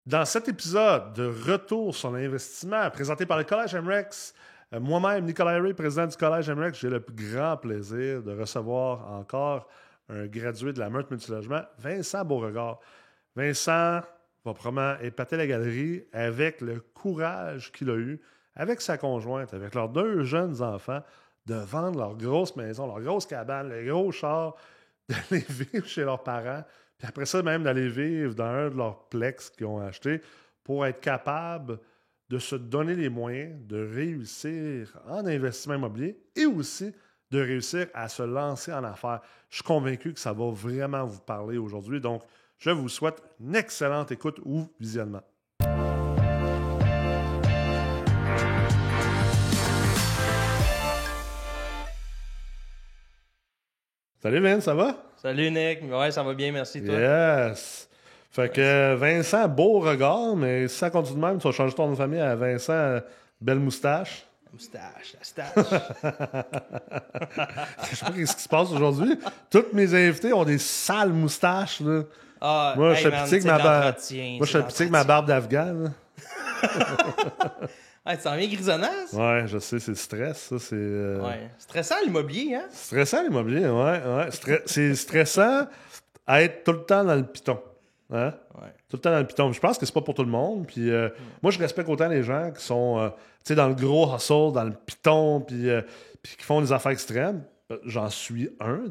Dans cet épisode de Retour sur l'investissement, présenté par le Collège MREX, moi-même, Nicolas Ray, président du Collège MREX, j'ai le plus grand plaisir de recevoir encore un gradué de la Meurthe Multilogement, Vincent Beauregard. Vincent va probablement épater la galerie avec le courage qu'il a eu, avec sa conjointe, avec leurs 2 jeunes enfants, de vendre leur grosse maison, leur grosse cabane, les gros chars, d'aller vivre chez leurs parents. Puis après ça, même d'aller vivre dans un de leurs plex qu'ils ont acheté pour être capable de se donner les moyens de réussir en investissement immobilier et aussi de réussir à se lancer en affaires. Je suis convaincu que ça va vraiment vous parler aujourd'hui. Donc, je vous souhaite une excellente écoute ou visionnement. Salut Vince, ça va? Salut Nick, ouais, ça va bien, merci toi. Yes! Fait que Vincent, Beauregard, mais si ça continue de même, tu vas changer ton nom de famille à Vincent Belle Moustache. La stache. Je sais pas ce qui se passe aujourd'hui. Tous mes invités ont des sales moustaches. Là. Ah, Moi, hey, je suis man, petit avec ma barbe d'Afghan. Là. Hey, tu t'en viens grisonnant? Ouais, je sais, c'est le stress. Ça, c'est, Ouais. Stressant l'immobilier, hein? Stressant l'immobilier, ouais. C'est stressant à être tout le temps dans le piton. Hein? Ouais. Tout le temps dans le piton. Je pense que c'est pas pour tout le monde. Puis moi, je respecte autant les gens qui sont dans le gros hustle, dans le piton, puis qui font des affaires extrêmes. J'en suis un.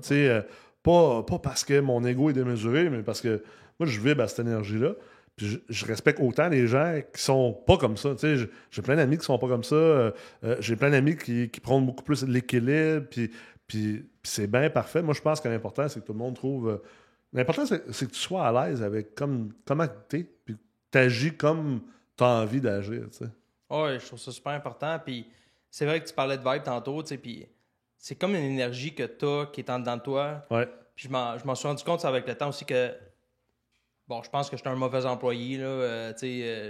Pas parce que mon ego est démesuré, mais parce que moi, je vibre à cette énergie-là. Puis je respecte autant les gens qui sont pas comme ça. J'ai plein d'amis qui sont pas comme ça. J'ai plein d'amis qui prennent beaucoup plus de l'équilibre. Puis c'est bien parfait. Moi, je pense que l'important, c'est que tout le monde trouve... l'important, c'est que tu sois à l'aise avec comment tu es, puis que tu agis comme tu as envie d'agir. T'sais. Ouais, je trouve ça super important. Puis c'est vrai que tu parlais de vibe tantôt, tu sais, puis c'est comme une énergie que t'as qui est en dedans de toi. Ouais. Puis je m'en suis rendu compte ça, avec le temps aussi que, bon, je pense que j'étais un mauvais employé, là.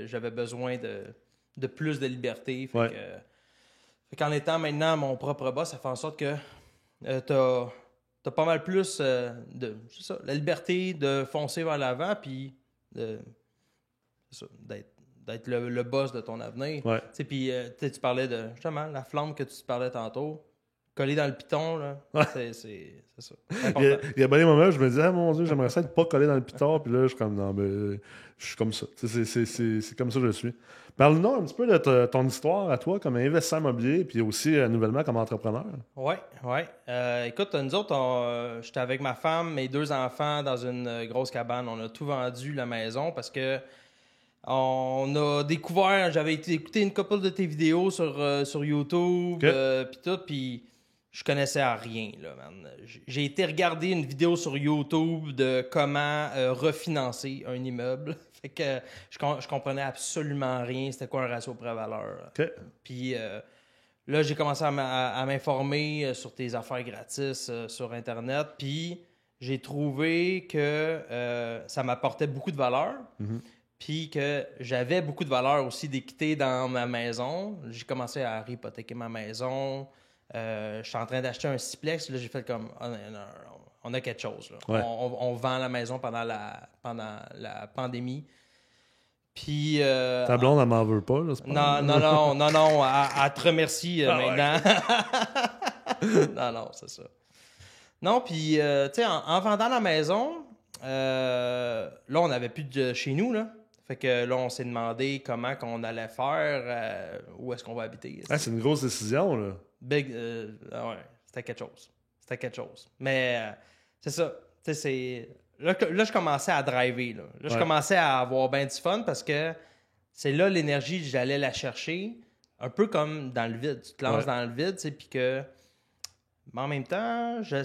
J'avais besoin de plus de liberté. Fait qu'en étant maintenant mon propre boss, ça fait en sorte que t'as pas mal plus c'est ça, la liberté de foncer vers l'avant, puis d'être le boss de ton avenir. Ouais. Puis tu parlais de, justement, la flamme que tu parlais tantôt, coller dans le piton, là, Ouais. c'est ça. Il y a bien des moments où je me dis, ah mon Dieu, j'aimerais ça être pas collé dans le piton. Puis là, je suis comme, non, mais je suis comme ça. C'est comme ça que je suis. Parle-nous un petit peu de ton histoire à toi comme investisseur immobilier, puis aussi nouvellement comme entrepreneur. Oui. Écoute, nous autres, j'étais avec ma femme, mes 2 enfants dans une grosse cabane. On a tout vendu la maison parce que on a découvert, j'avais écouté une couple de tes vidéos sur YouTube, puis tout, puis je connaissais à rien, là, man. J'ai été regarder une vidéo sur YouTube de comment refinancer un immeuble. Fait que je comprenais absolument rien. C'était quoi un ratio prêt-valeur. OK. Puis là, j'ai commencé à m'informer sur tes affaires gratis sur Internet. Puis j'ai trouvé que ça m'apportait beaucoup de valeur. Mm-hmm. Puis que j'avais beaucoup de valeur aussi d'équité dans ma maison. J'ai commencé à hypothéquer ma maison. Je suis en train d'acheter un sixplex. Là, j'ai fait comme, on a quelque chose. Là. Ouais. On vend la maison pendant la pandémie. Puis... Ta blonde, elle m'en veut pas. Là, non, elle te remercie maintenant. Ouais. non, c'est ça. Non, puis, tu sais, en vendant la maison, là, on n'avait plus de chez nous, là. Fait que là, on s'est demandé comment qu'on allait faire, où est-ce qu'on va habiter. C'est une grosse décision, là. Ouais, c'était quelque chose. Mais c'est ça. Tu sais, c'est... Là, je commençais à driver. Là, je commençais à avoir bien du fun parce que c'est là l'énergie, j'allais la chercher. Un peu comme dans le vide. Tu te lances dans le vide, tu sais, puis que... Mais en même temps, je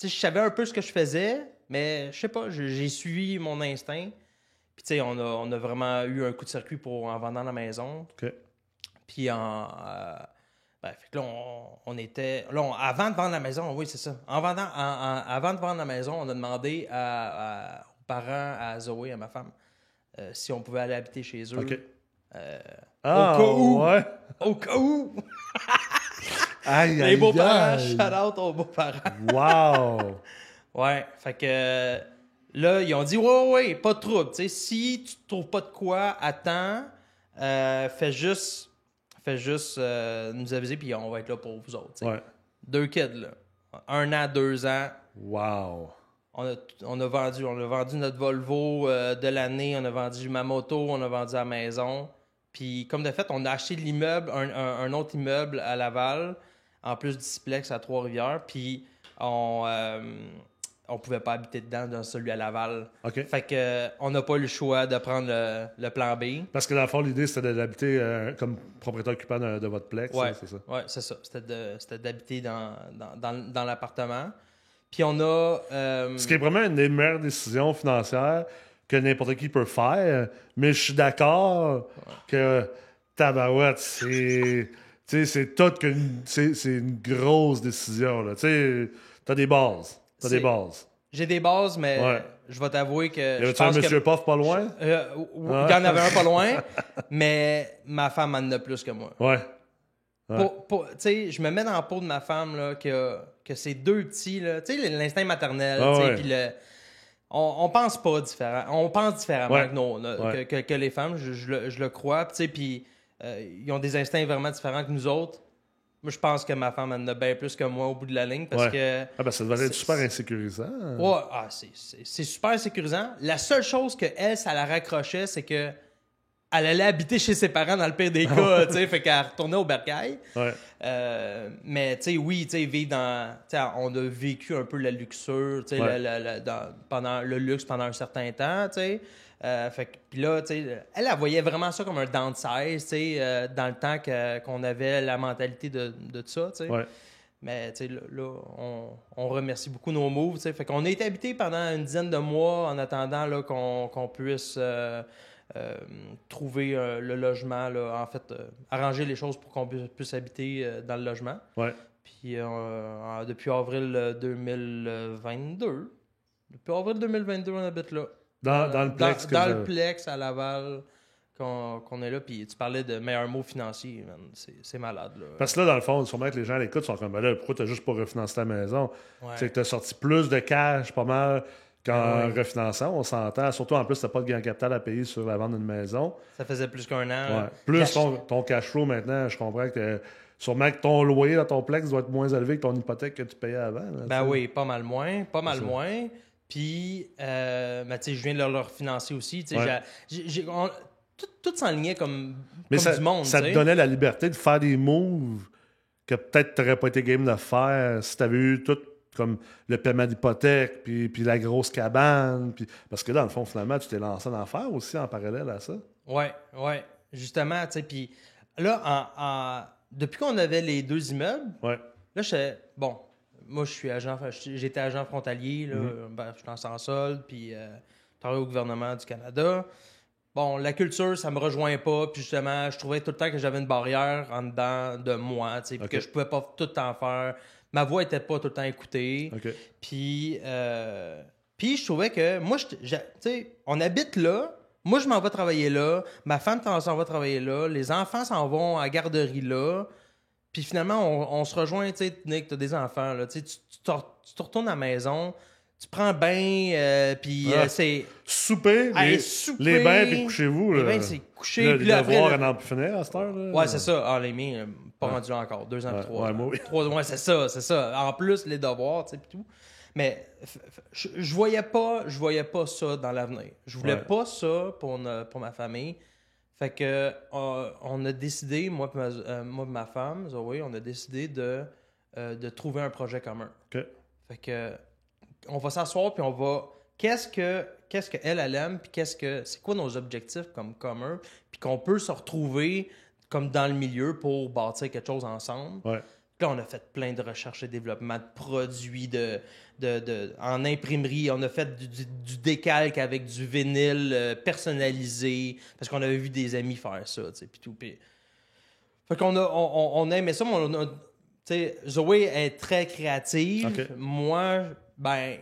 savais un peu ce que je faisais, mais je sais pas, j'ai suivi mon instinct. Puis tu sais, on a vraiment eu un coup de circuit en vendant la maison. OK. Puis fait que là, on était... Là, avant de vendre la maison, oui, c'est ça. Avant de vendre la maison, on a demandé aux parents, à Zoé, à ma femme, si on pouvait aller habiter chez eux. OK. Au cas où! Ouais. Au cas où! Aïe, Les beaux-parents, shout-out aux beaux-parents. Wow! Ouais, fait que Là, ils ont dit, ouais, pas de trouble. Tu sais, si tu trouves pas de quoi, attends, fais juste nous aviser, puis on va être là pour vous autres. Tu sais. Ouais. 2 kids, là. 1 an, 2 ans. Wow. On a vendu notre Volvo de l'année, on a vendu ma moto, on a vendu la maison. Puis, comme de fait, on a acheté l'immeuble, un autre immeuble à Laval, en plus du Ciplex à Trois-Rivières. Puis, on pouvait pas habiter dedans, dans celui à Laval. OK. Fait que on n'a pas eu le choix de prendre le plan B. Parce que dans le fond, l'idée, c'était d'habiter comme propriétaire occupant de votre plex. Ouais, c'est ça? Ouais, c'est ça. C'était d'habiter dans l'appartement. Puis on a... Ce qui est vraiment une des meilleures décisions financières que n'importe qui peut faire. Mais je suis d'accord que tabarouette, c'est tout c'est une grosse décision. Tu sais, t'as des bases. J'ai des bases, mais Ouais. je vais t'avouer que... Y avait-tu un Monsieur Puff pas loin? Il y en avait un pas loin, mais ma femme en a plus que moi. Ouais. Ouais. Tu sais, je me mets dans la peau de ma femme, là, que ces 2 petits, là, tu sais, l'instinct maternel, tu sais, ouais. puis on pense pas différent. On pense différemment Ouais. que les femmes, je le crois, tu sais, puis ils ont des instincts vraiment différents que nous autres. Moi, je pense que ma femme en a bien plus que moi au bout de la ligne, parce que... Ah ben, ça devait être super insécurisant. Ouais, c'est super sécurisant. La seule chose que elle, ça la raccrochait, c'est que elle allait habiter chez ses parents dans le pire des cas, tu sais, fait qu'elle retournait au bercail. Ouais. Mais, tu sais, oui, tu sais, vivre dans... Tu sais, on a vécu un peu la luxure, tu sais, pendant le luxe pendant un certain temps, tu sais. Fait que, puis là, tu sais, elle voyait vraiment ça comme un downsize, tu sais, dans le temps qu'on avait la mentalité de ça, tu sais. Ouais. Mais, tu sais, là, on remercie beaucoup nos moves, tu sais. Fait qu'on a été habité pendant une dizaine de mois en attendant là, qu'on puisse trouver le logement, là, en fait, arranger les choses pour qu'on puisse habiter dans le logement. Ouais. Puis, depuis avril 2022, on habite là. Dans le plex. Dans le plex à Laval qu'on est là. Puis tu parlais de meilleurs mots financiers, man. C'est malade, là. Parce que là, dans le fond, sûrement que les gens à l'écoute sont comme, ben là, pourquoi t'as juste pas refinancé ta maison? Ouais. C'est que t'as sorti plus de cash, pas mal, qu'en refinançant, on s'entend. Surtout, en plus, t'as pas de gain capital à payer sur la vente d'une maison. Ça faisait plus qu'1 an. Ouais. Plus ton cash flow, maintenant, je comprends que sûrement que ton loyer dans ton plex doit être moins élevé que ton hypothèque que tu payais avant. Là, ben oui, pas mal moins. Puis, tu sais, je viens de leur financer aussi. Tu sais, tout s'enlignait comme ça, du monde. Ça te donnait la liberté de faire des moves que peut-être tu n'aurais pas été game de faire si tu avais eu tout comme le paiement d'hypothèque, puis la grosse cabane. Puis... Parce que dans le fond, finalement, tu t'es lancé en affaires aussi en parallèle à ça. Ouais. Justement, tu sais, puis là, depuis qu'on avait les 2 immeubles, là, bon, moi, j'étais agent frontalier, là, j'étais en sans-solde, puis je travaillais au gouvernement du Canada. Bon, la culture, ça me rejoint pas, puis justement, je trouvais tout le temps que j'avais une barrière en dedans de moi, tu sais, puis que je pouvais pas tout le temps faire. Ma voix était pas tout le temps écoutée. Puis je trouvais que, moi, tu sais, on habite là, moi, je m'en vais travailler là, ma femme s'en va travailler là, les enfants s'en vont à la garderie là. Puis finalement, on se rejoint, tu sais, Nick, t'as des enfants, là, tu te retournes à la maison, tu prends un bain, puis c'est... Souper, les bains, puis couchez-vous. Les bains, c'est coucher, là, puis les là, devoirs après... à n'en plus finir à cette heure. Là. Ouais, c'est ça. Ah, les miens, pas rendus là encore. 2 ans, puis 3 ans. moi, oui. 3 ouais, c'est ça. En plus, les devoirs, tu sais, puis tout. Mais je voyais pas ça dans l'avenir. Je voulais pas ça pour ma famille. Fait que on a décidé, moi et ma femme, Zoé, on a décidé de trouver un projet commun. Fait que on va s'asseoir puis on va qu'est-ce que elle aime puis c'est quoi nos objectifs comme commun puis qu'on peut se retrouver comme dans le milieu pour bâtir quelque chose ensemble. Là, on a fait plein de recherches et développement de produits en imprimerie. On a fait du décalque avec du vinyle personnalisé parce qu'on avait vu des amis faire ça, tu sais, puis tout. Fait qu'on on aimait ça, mais tu sais, Zoé est très créative. Moi,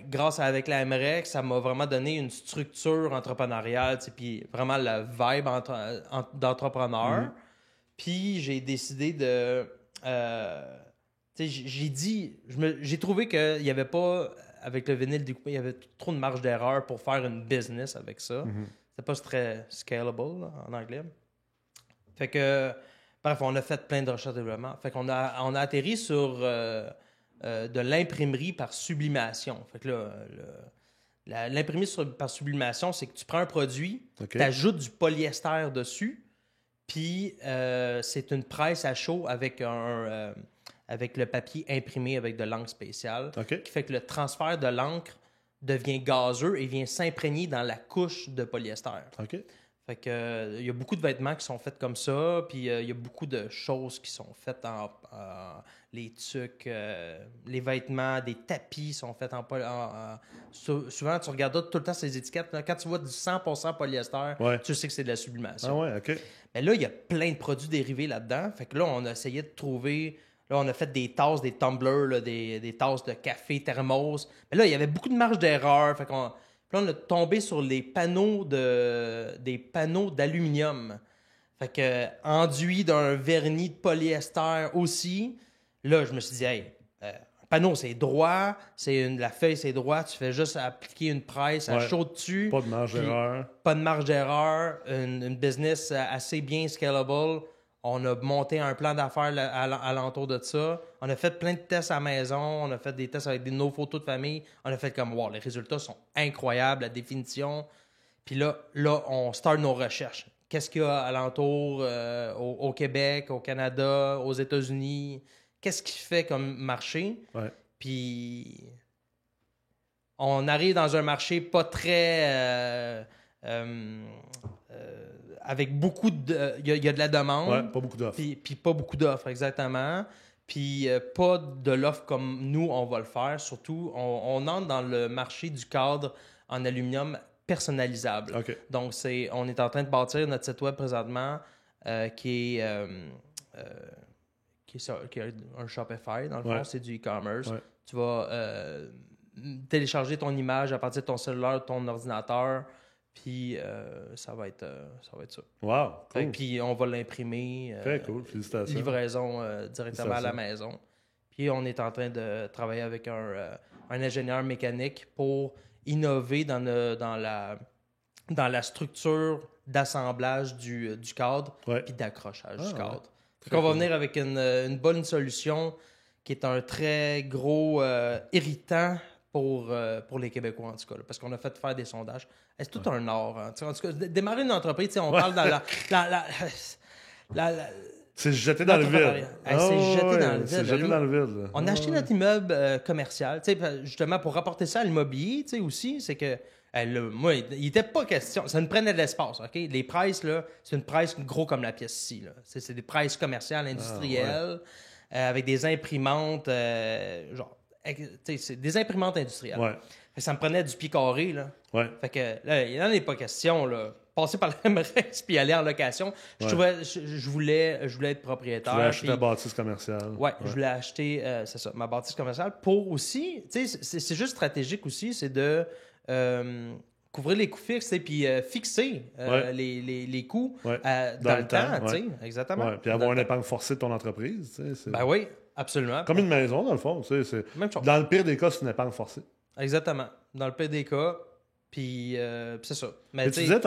grâce à Avec la MREX, ça m'a vraiment donné une structure entrepreneuriale, tu sais, puis vraiment la vibe d'entrepreneur. Puis j'ai décidé de... j'ai trouvé qu'il n'y avait pas avec le vinyle découpé, il y avait trop de marge d'erreur pour faire une business avec ça. C'était pas très scalable là, en anglais. Fait que, bref, on a fait plein de recherches et développement. Fait qu'on on a atterri sur de l'imprimerie par sublimation. Fait que là, l'imprimerie par sublimation, c'est que tu prends un produit, tu ajoutes du polyester dessus, puis c'est une presse à chaud avec avec le papier imprimé avec de l'encre spéciale, qui fait que le transfert de l'encre devient gazeux et vient s'imprégner dans la couche de polyester. Fait que il y a beaucoup de vêtements qui sont faits comme ça, puis il y a beaucoup de choses qui sont faites en les tucs, les vêtements, des tapis sont faits souvent tu regardes tout le temps ces étiquettes, là, quand tu vois du 100% polyester, tu sais que c'est de la sublimation. Mais là, il y a plein de produits dérivés là-dedans. Fait que là, on a essayé de trouver. Là, on a fait des tasses, des tumblers, là, des tasses de café, thermos. Mais là, il y avait beaucoup de marge d'erreur. Fait qu'on là, on a tombé sur des panneaux d'aluminium. Fait que enduit d'un vernis de polyester aussi. Là, je me suis dit, hey, un panneau, c'est droit. La feuille, c'est droit. Tu fais juste appliquer une presse à chaud dessus. Pas de marge d'erreur. Pas de marge d'erreur. Une business assez bien scalable. On a monté un plan d'affaires alentour de ça. On a fait plein de tests à la maison. On a fait des tests avec nos photos de famille. On a fait comme, wow, les résultats sont incroyables, la définition. Puis là, on start nos recherches. Qu'est-ce qu'il y a alentour au Québec, au Canada, aux États-Unis? Qu'est-ce qui fait comme marché? Puis on arrive dans un marché pas très... avec beaucoup de... Il y a de la demande. Pas beaucoup d'offres. Puis pas beaucoup d'offres, exactement. Puis pas de l'offre comme nous, on va le faire. Surtout, on entre dans le marché du cadre en aluminium personnalisable. Donc, on est en train de bâtir notre site web présentement qui est un Shopify, dans le fond. C'est du e-commerce. Tu vas télécharger ton image à partir de ton cellulaire, de ton ordinateur. Puis ça va être ça. Wow, cool. Puis on va l'imprimer. Très cool, félicitations. Livraison directement à la maison. Puis on est en train de travailler avec un ingénieur mécanique pour innover dans la structure d'assemblage du cadre puis d'accrochage du cadre. Donc on va venir avec une bonne solution qui est un très gros irritant pour les Québécois, en tout cas, là, parce qu'on a fait faire des sondages. C'est tout un art. Hein. En tout cas, démarrer une entreprise, on parle dans c'est jeté dans le vide. C'est jeté dans le vide. On a acheté notre immeuble commercial, justement, pour rapporter ça à l'immobilier, aussi, c'est que moi, il n'était pas question. Ça nous prenait de l'espace, OK? Les prices, là, c'est une price gros comme la pièce ici. Là. C'est des prices commerciales, industrielles, avec des imprimantes, c'est des imprimantes industrielles. Fait que ça me prenait du pied carré, là. Fait que là, il n'en est pas question, là. Passer par la MREX puis aller en location. Je voulais être propriétaire. Tu voulais acheter ta bâtisse commerciale. Je voulais acheter, c'est ça, ma bâtisse commerciale pour aussi, tu sais, c'est juste stratégique aussi, c'est de couvrir les coûts fixes et puis fixer les coûts dans le temps, tu sais, exactement. Puis avoir une épargne forcée de ton entreprise, tu sais. Ben oui, absolument. Comme une maison, dans le fond, tu sais. Même chose. Dans le pire des cas, c'est une épargne forcée. Exactement. Dans le pire des cas, puis c'est ça. Mais tu disais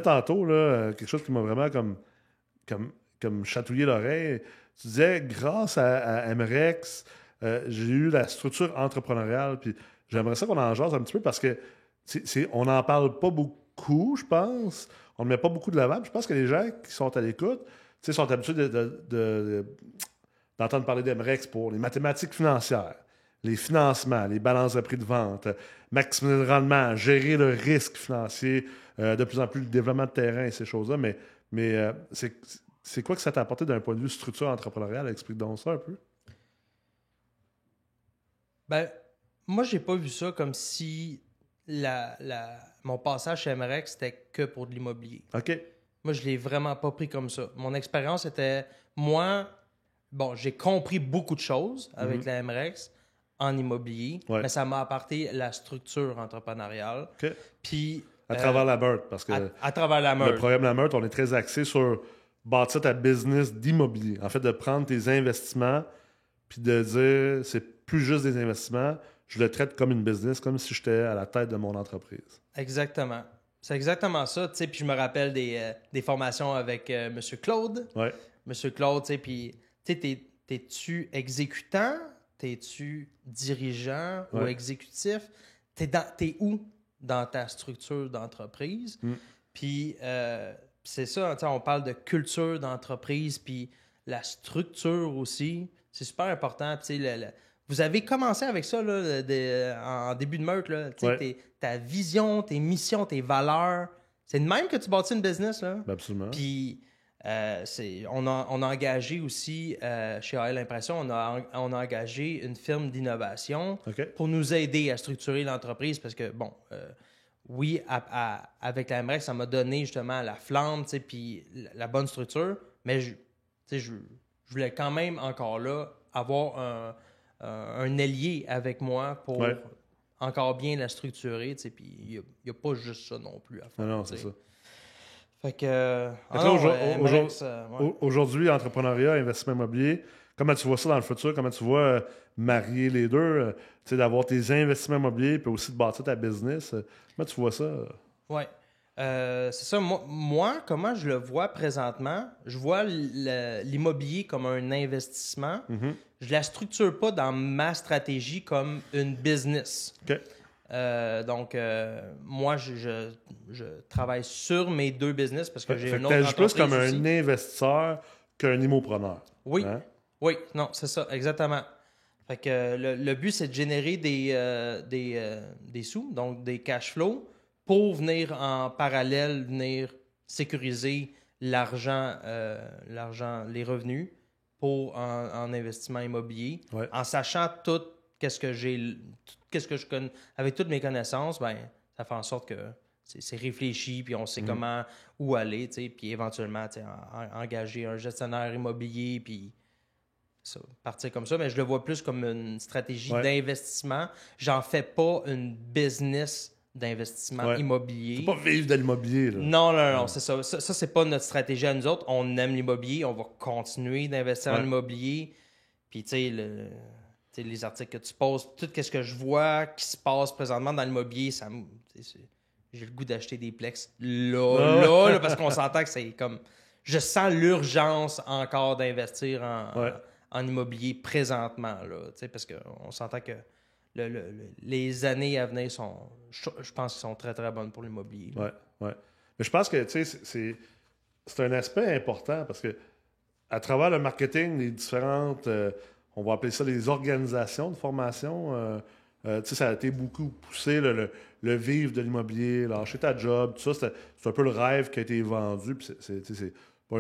tantôt, là, quelque chose qui m'a vraiment comme chatouillé l'oreille. Tu disais, grâce à MREX, j'ai eu la structure entrepreneuriale, puis j'aimerais ça qu'on en jase un petit peu parce que on n'en parle pas beaucoup, je pense. On ne met pas beaucoup de l'avant. Je pense que les gens qui sont à l'écoute sont habitués d'entendre parler d'MREX pour les mathématiques financières, les financements, les balances de prix de vente, maximiser le rendement, gérer le risque financier, de plus en plus le développement de terrain et ces choses-là. Mais c'est quoi que ça t'a apporté d'un point de vue structure entrepreneuriale? Explique donc ça un peu. Ben, moi, j'ai pas vu ça comme si mon passage chez MREX c'était que pour de l'immobilier. OK. Moi, je l'ai vraiment pas pris comme ça. Mon expérience était... j'ai compris beaucoup de choses avec la MREX en immobilier, mais ça m'a apporté la structure entrepreneuriale. OK. Puis... À travers la Meurthe, parce que... À travers la Meurthe. Le programme La Meurthe, on est très axé sur bâtir ta business d'immobilier. En fait, de prendre tes investissements puis de dire, c'est plus juste des investissements, je le traite comme une business, comme si j'étais à la tête de mon entreprise. Exactement. C'est exactement ça. Tu sais, puis je me rappelle des formations avec M. Claude. Ouais. M. Claude, tu sais, puis tu sais, t'es-tu exécutant? T'es-tu dirigeant ou Ouais. exécutif? T'es où dans ta structure d'entreprise? Puis c'est ça, tu sais, on parle de culture d'entreprise, puis la structure aussi. C'est super important. Puis, tu sais, vous avez commencé avec ça là, en début de meurtre. Là, tu sais, Ouais. ta vision, tes missions, tes valeurs. C'est de même que tu bâtis une business. Là. Ben, absolument. Puis on a engagé aussi, chez AL Impression, on a engagé une firme d'innovation OK. pour nous aider à structurer l'entreprise parce que, bon, oui, avec la MREX, ça m'a donné justement la flamme, tu sais, puis la bonne structure, mais je voulais quand même encore là avoir un allié avec moi pour Ouais. encore bien la structurer, tu sais, puis il n'y a pas juste ça non plus à faire. Non, tu sais. c'est ça. Fait que... Fait que là, ouais. aujourd'hui, entrepreneuriat, investissement immobilier, comment tu vois ça dans le futur? Comment tu vois marier les deux? Tu sais, d'avoir tes investissements immobiliers puis aussi de bâtir ta business. Comment tu vois ça? Oui. C'est ça. Moi, comment je le vois présentement, je vois l'immobilier comme un investissement. Je ne la structure pas dans ma stratégie comme une business. OK. Donc, moi, je travaille sur mes deux business parce que j'ai Fait une que autre t'agis entreprise plus comme aussi. un investisseur qu'un immopreneur. Oui. Hein? Oui, non, c'est ça, exactement. Fait que le but, c'est de générer des sous, donc des cash flows, pour venir en parallèle, venir sécuriser l'argent, les revenus pour en investissement immobilier, Ouais. en sachant tout qu'est-ce que je connais, avec toutes mes connaissances, ben ça fait en sorte que c'est réfléchi, puis on sait comment, où aller, tu sais, puis éventuellement, tu sais, engager un gestionnaire immobilier, puis ça, partir comme ça, mais je le vois plus comme une stratégie Ouais. d'investissement. J'en fais pas une business d'investissement Ouais. immobilier. Tu peux pas vivre de l'immobilier, là. Non, c'est ça. Ça, c'est pas notre stratégie à nous autres. On aime l'immobilier, on va continuer d'investir en Ouais. immobilier. Puis, tu sais, les articles que tu poses, tout ce que je vois qui se passe présentement dans l'immobilier, j'ai le goût d'acheter des plex là, parce qu'on s'entend que c'est comme... Je sens l'urgence encore d'investir en immobilier présentement, là, tu sais, parce qu'on s'entend que les années à venir je pense qu'elles sont très, très bonnes pour l'immobilier. Ouais, ouais. Mais je pense que, tu sais, c'est un aspect important parce que à travers le marketing, les différentes, on va appeler ça les organisations de formation, tu sais, ça a été beaucoup poussé, le vivre de l'immobilier, lâcher ta job, tout ça, c'est un peu le rêve qui a été vendu. Puis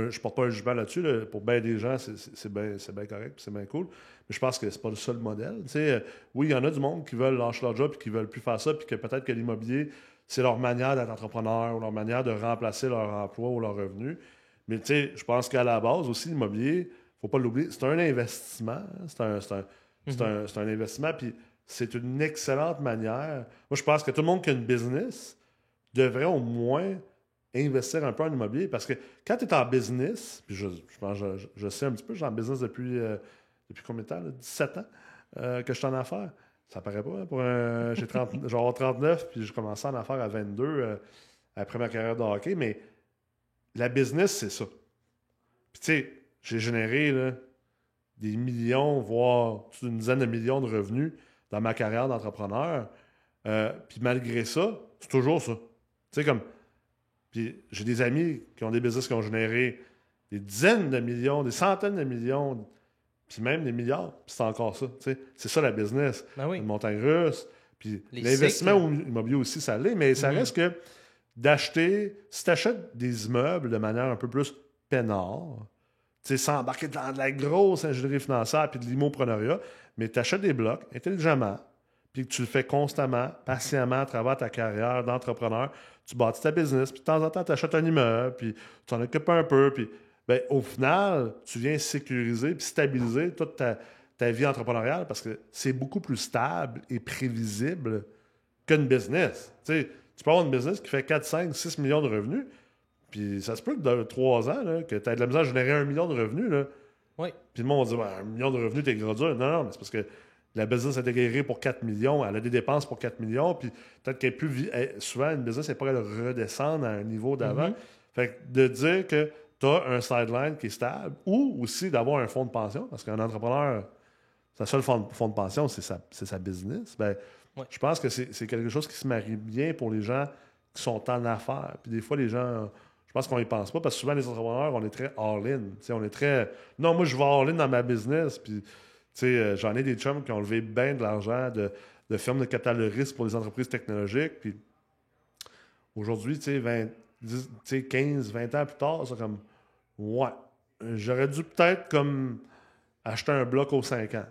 je porte pas un jugement là-dessus. Là. Pour bien des gens, c'est bien correct, c'est bien cool. Mais je pense que c'est pas le seul modèle. Tu sais, oui, il y en a du monde qui veulent lâcher leur job et qui veulent plus faire ça, puis que peut-être que l'immobilier, c'est leur manière d'être entrepreneur ou leur manière de remplacer leur emploi ou leur revenu. Mais tu sais, je pense qu'à la base aussi, l'immobilier, faut pas l'oublier, c'est un investissement. Hein. C'est un investissement, puis c'est une excellente manière. Moi, je pense que tout le monde qui a une business devrait au moins investir un peu en immobilier parce que quand tu es en business, puis je sais un petit peu, je suis en business depuis combien de temps? Là? 17 ans que je suis en affaires. Ça paraît pas. Hein, j'ai 39, puis j'ai commencé en affaires à 22 après ma carrière de hockey, mais la business, c'est ça. Puis tu sais, j'ai généré là, des millions, voire une dizaine de millions de revenus dans ma carrière d'entrepreneur. Puis malgré ça, c'est toujours ça. Tu sais, comme... Puis j'ai des amis qui ont des business qui ont généré des dizaines de millions, des centaines de millions, puis même des milliards, puis c'est encore ça. Tu sais. C'est ça la business. Ben oui. Une montagne russe. Puis Les l'investissement cycles. immobilier aussi, ça l'est, mais ça reste que d'acheter, si tu achètes des immeubles de manière un peu plus peinard, tu sais, sans embarquer dans de la grosse ingénierie financière puis de l'immoprenariat, mais tu achètes des blocs intelligemment, puis que tu le fais constamment, patiemment à travers ta carrière d'entrepreneur, tu bâtis ta business, puis de temps en temps, tu achètes un immeuble, puis tu t'en occupes un peu, puis ben, au final, tu viens sécuriser puis stabiliser toute ta vie entrepreneuriale parce que c'est beaucoup plus stable et prévisible qu'une business. Tu sais, tu peux avoir une business qui fait 4, 5, 6 millions de revenus, puis ça se peut que dans 3 ans, là, que tu aies de la misère à générer 1 million de revenus. Là. Oui. Puis le monde va dire 1 million de revenus, t'es gros dur. Non, mais c'est parce que la business a été guérie pour 4 millions, elle a des dépenses pour 4 millions, puis peut-être qu'elle est plus... souvent, une business n'est pas capable de redescendre à un niveau d'avant. Fait que de dire que tu as un sideline qui est stable, ou aussi d'avoir un fonds de pension, parce qu'un entrepreneur, sa seule fonds de pension, c'est sa business. Ben, je pense que c'est quelque chose qui se marie bien pour les gens qui sont en affaires. Puis des fois, les gens... Je pense qu'on n'y pense pas, parce que souvent, les entrepreneurs, on est très all-in. On est très... Non, moi, je vais all-in dans ma business. Puis, j'en ai des chums qui ont levé bien de l'argent de firmes de capital de risque pour les entreprises technologiques. Puis, aujourd'hui, 15, 20 ans plus tard, c'est comme... Ouais, j'aurais dû peut-être comme acheter un bloc aux 5 ans.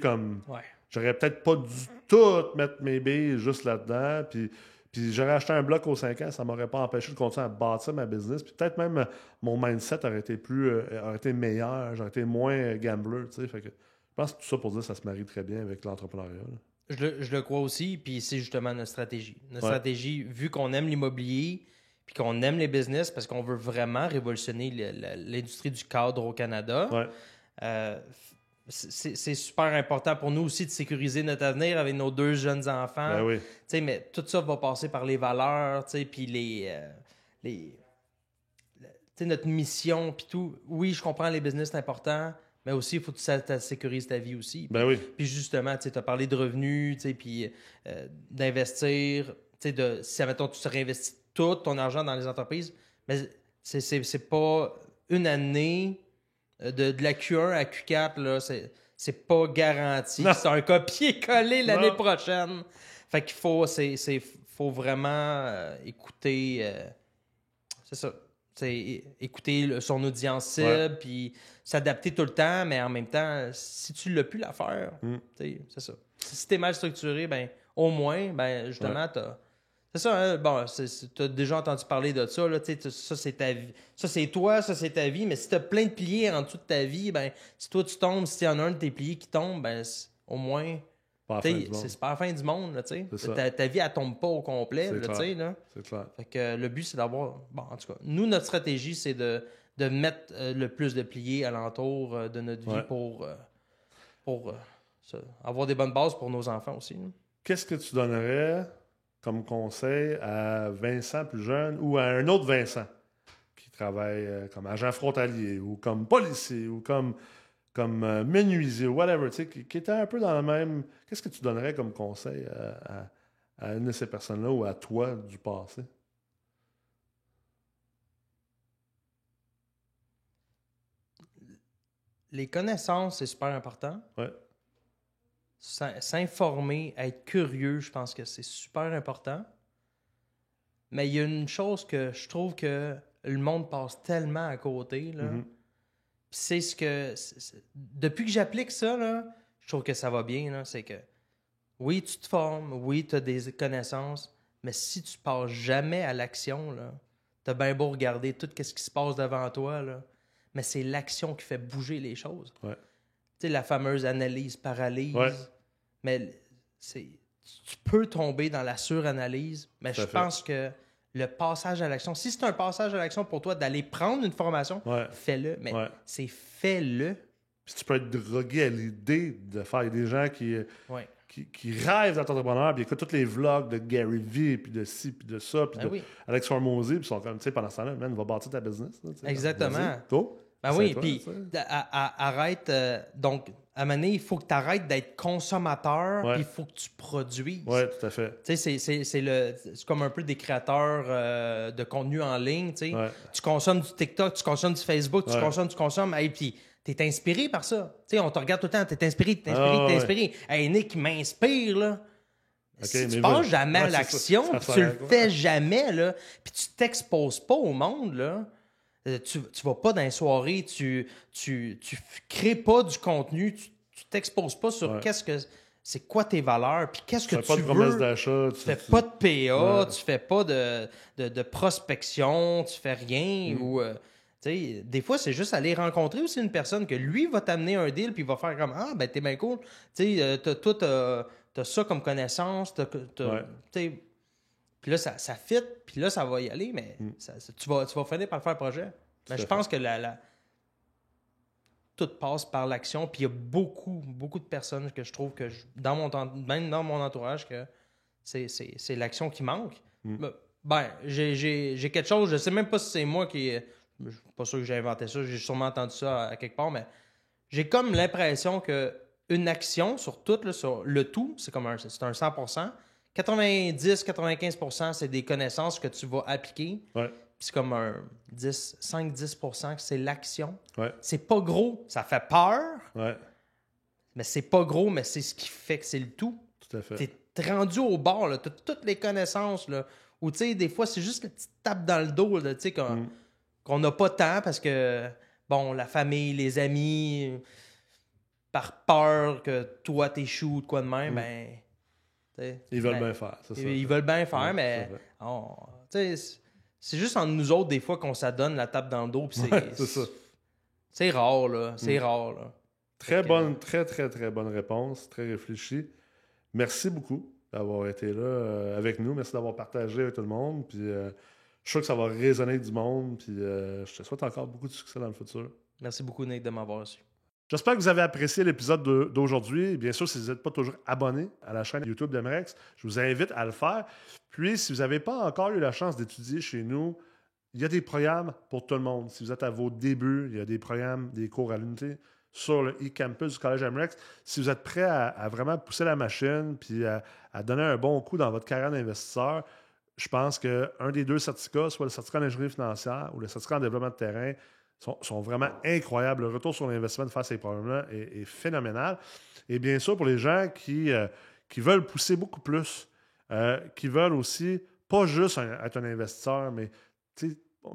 Comme... Ouais. J'aurais peut-être pas du tout mettre mes billes juste là-dedans. Puis j'aurais acheté un bloc aux 5 ans, ça m'aurait pas empêché de continuer à bâtir ma business. Puis peut-être même mon mindset aurait été meilleur, j'aurais été moins gambler. Fait que je pense que tout ça pour dire que ça se marie très bien avec l'entrepreneuriat. Je le crois aussi, puis c'est justement notre stratégie. Notre stratégie, vu qu'on aime l'immobilier, puis qu'on aime les business, parce qu'on veut vraiment révolutionner l'industrie du cadre au Canada, c'est super important pour nous aussi de sécuriser notre avenir avec nos 2 jeunes enfants. Ben oui. Mais tout ça va passer par les valeurs, puis notre mission, puis tout. Oui, je comprends, les business, c'est important, mais aussi, il faut que tu sécurises ta vie aussi. Ben oui. Puis justement, tu as parlé de revenus, puis d'investir. Si, admettons, tu réinvestis tout ton argent dans les entreprises, mais c'est pas une année... De la Q1 à Q4, là, c'est pas garanti. C'est un copier-coller l'année prochaine. Fait qu'il faut vraiment écouter... c'est ça. Écouter son audience cible, puis s'adapter tout le temps, mais en même temps, si tu l'as plus l'affaire, c'est ça. Si t'es mal structuré, ben au moins, ben justement, c'est ça, hein? Bon, tu as déjà entendu parler de ça, là, ça c'est ta vie. Ça c'est toi, ça c'est ta vie, mais si tu as plein de piliers en dessous de ta vie, ben si toi tu tombes, si il y en a un de tes piliers qui tombe, ben au moins, c'est pas la fin du monde, là, tu sais. Ta vie, elle tombe pas au complet, là, tu sais, là. C'est clair. Fait que le but, c'est d'avoir... Bon, en tout cas, nous, notre stratégie, c'est de mettre le plus de piliers alentour de notre vie pour avoir des bonnes bases pour nos enfants aussi. Là. Qu'est-ce que tu donnerais comme conseil à Vincent plus jeune ou à un autre Vincent qui travaille comme agent frontalier ou comme policier ou comme menuisier ou whatever, tu sais, qui était un peu dans le même... Qu'est-ce que tu donnerais comme conseil à une de ces personnes-là ou à toi du passé? Les connaissances, c'est super important. Ouais. S'informer, être curieux, je pense que c'est super important. Mais il y a une chose que je trouve que le monde passe tellement à côté, là. C'est ce que... Depuis que j'applique ça, là, je trouve que ça va bien, là. C'est que, oui, tu te formes, oui, tu as des connaissances, mais si tu passes jamais à l'action, là, t'as bien beau regarder tout ce qui se passe devant toi, là, mais c'est l'action qui fait bouger les choses. Ouais. Tu sais, la fameuse analyse-paralyse. Ouais. Mais tu peux tomber dans la suranalyse, mais je pense que le passage à l'action, si c'est un passage à l'action pour toi d'aller prendre une formation, fais-le, mais c'est fais-le. Puis tu peux être drogué à l'idée de faire. Il y a des gens qui rêvent d'être entrepreneur, puis écoutent tous les vlogs de Gary Vee, puis de ci, puis de ça, puis de Alex Hormozy, puis ils sont comme, tu sais, pendant ce temps-là, man, va bâtir ta business. Là, exactement. Ben oui, puis arrête. Donc, à un moment donné, il faut que tu arrêtes d'être consommateur, puis il faut que tu produises. Oui, tout à fait. Tu sais, c'est comme un peu des créateurs de contenu en ligne. Tu sais. Tu consommes du TikTok, tu consommes du Facebook, tu consommes, et puis tu es inspiré par ça. Tu sais, on te regarde tout le temps, tu es inspiré, tu es inspiré. Hey, Nick m'inspire, là. Si tu passes jamais à l'action, tu le fais jamais, là, puis tu t'exposes pas au monde, là. Tu vas pas dans les soirées, tu crées pas du contenu, tu t'exposes pas sur c'est quoi tes valeurs, puis qu'est-ce que tu veux. Tu fais pas de promesse d'achat. Tu fais pas de PA, tu fais pas de prospection, tu fais rien. Ou, des fois, c'est juste aller rencontrer aussi une personne que lui va t'amener un deal, puis il va faire comme « Ah, ben t'es bien cool. Toi, t'as ça comme connaissance. Puis là, ça fit, puis là, ça va y aller, mais tu vas finir par le faire projet. Mais je pense que tout passe par l'action. Puis il y a beaucoup, beaucoup de personnes que je trouve que, même dans mon entourage, que c'est l'action qui manque. Ben, j'ai quelque chose, je sais même pas si c'est moi qui... Je suis pas sûr que j'ai inventé ça, j'ai sûrement entendu ça à quelque part, mais j'ai comme l'impression que une action sur tout, là, sur le tout, c'est un 100%. 90-95%, c'est des connaissances que tu vas appliquer. Ouais. C'est comme un 5-10% que c'est l'action. Ouais. C'est pas gros, ça fait peur, Ouais. mais c'est pas gros, mais c'est ce qui fait que c'est le tout. Tout à fait. T'es rendu au bord, là, t'as toutes les connaissances, là, où, tu sais, des fois, c'est juste la petite tape dans le dos, là, tu sais, qu'on n'a pas tant parce que, bon, la famille, les amis, par peur que toi t'échoues ou de quoi de même, ben... Ils veulent bien faire, c'est ça. Ils veulent bien faire, mais tu sais, c'est juste entre nous autres, des fois, qu'on s'adonne la tape dans le dos. C'est ça. C'est rare, là. C'est rare, là. Très bonne, très, très, très bonne réponse. Très réfléchie. Merci beaucoup d'avoir été là avec nous. Merci d'avoir partagé avec tout le monde. Puis, je suis sûr que ça va résonner avec du monde. Puis, je te souhaite encore beaucoup de succès dans le futur. Merci beaucoup, Nick, de m'avoir reçu. J'espère que vous avez apprécié l'épisode d'aujourd'hui. Bien sûr, si vous n'êtes pas toujours abonné à la chaîne YouTube d'Emrex, je vous invite à le faire. Puis, si vous n'avez pas encore eu la chance d'étudier chez nous, il y a des programmes pour tout le monde. Si vous êtes à vos débuts, il y a des programmes, des cours à l'unité sur le e-campus du Collège Emrex. Si vous êtes prêt à vraiment pousser la machine puis à donner un bon coup dans votre carrière d'investisseur, je pense qu'un des deux certificats, soit le certificat en ingénierie financière ou le certificat en développement de terrain, sont vraiment incroyables. Le retour sur l'investissement de faire ces programmes-là est phénoménal. Et bien sûr, pour les gens qui veulent pousser beaucoup plus, qui veulent aussi pas juste être un investisseur, mais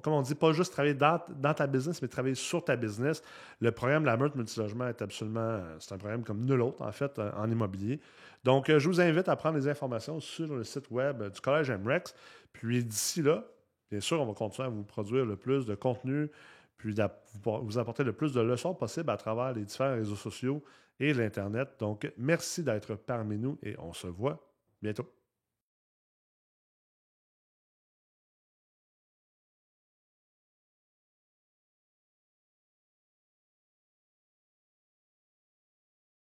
comme on dit, pas juste travailler dans ta business, mais travailler sur ta business. Le programme La Meurthe Multilogement est absolument... c'est un programme comme nul autre, en fait, en immobilier. Donc, je vous invite à prendre les informations sur le site web du Collège Emrex. Puis d'ici là, bien sûr, on va continuer à vous produire le plus de contenu, puis vous apporter le plus de leçons possibles à travers les différents réseaux sociaux et l'Internet. Donc, merci d'être parmi nous et on se voit bientôt.